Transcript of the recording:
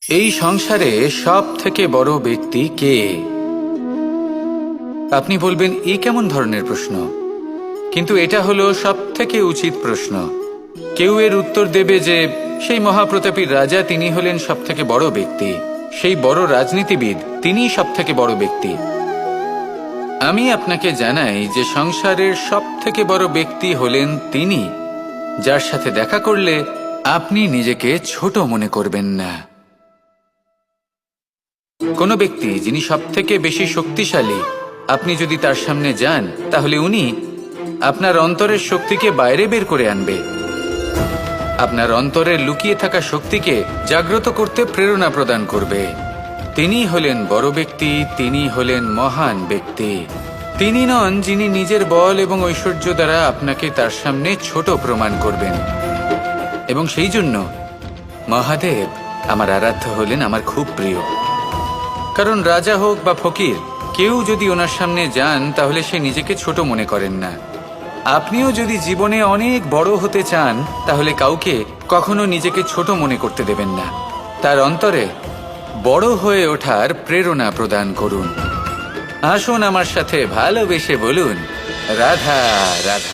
এই সংসারে সব থেকে বড় ব্যক্তি কে? আপনি বলবেন এ কেমন ধরনের প্রশ্ন, কিন্তু এটা হলো সব থেকে উচিত প্রশ্ন। কেউ এর উত্তর দেবে যে সেই মহাপ্রতাপী রাজা, তিনি হলেন সব থেকে বড় ব্যক্তি, সেই বড় রাজনীতিবিদ, তিনিই সব থেকে বড় ব্যক্তি। আমি আপনাকে জানাই যে সংসারের সব থেকে বড় ব্যক্তি হলেন তিনি, যার সাথে দেখা করলে আপনি নিজেকে ছোট মনে করবেন না। কোনো ব্যক্তি যিনি সব থেকে বেশি শক্তিশালী, আপনি যদি তার সামনে যান তাহলে উনি আপনার অন্তরের শক্তিকে বাইরে বের করে আনবে, আপনার অন্তরের লুকিয়ে থাকা শক্তিকে জাগ্রত করতে প্রেরণা প্রদান করবে। তিনি হলেন বড় ব্যক্তি, তিনি হলেন মহান ব্যক্তি। তিনি নন যিনি নিজের বল এবং ঐশ্বর্য দ্বারা আপনাকে তার সামনে ছোট প্রমাণ করবেন। এবং সেই জন্য মহাদেব আমার আরাধ্য হলেন আমার খুব প্রিয়। কারণ রাজা হোক বা ফকির, কেউ যদি ওনার সামনে যান তাহলে সে নিজেকে ছোট মনে করেন না। আপনিও যদি জীবনে অনেক বড় হতে চান তাহলে কাউকে কখনো নিজেকে ছোট মনে করতে দেবেন না। তার অন্তরে বড় হয়ে ওঠার প্রেরণা প্রদান করুন। আসুন আমার সাথে ভালোবেসে বলুন, রাধা রাধা।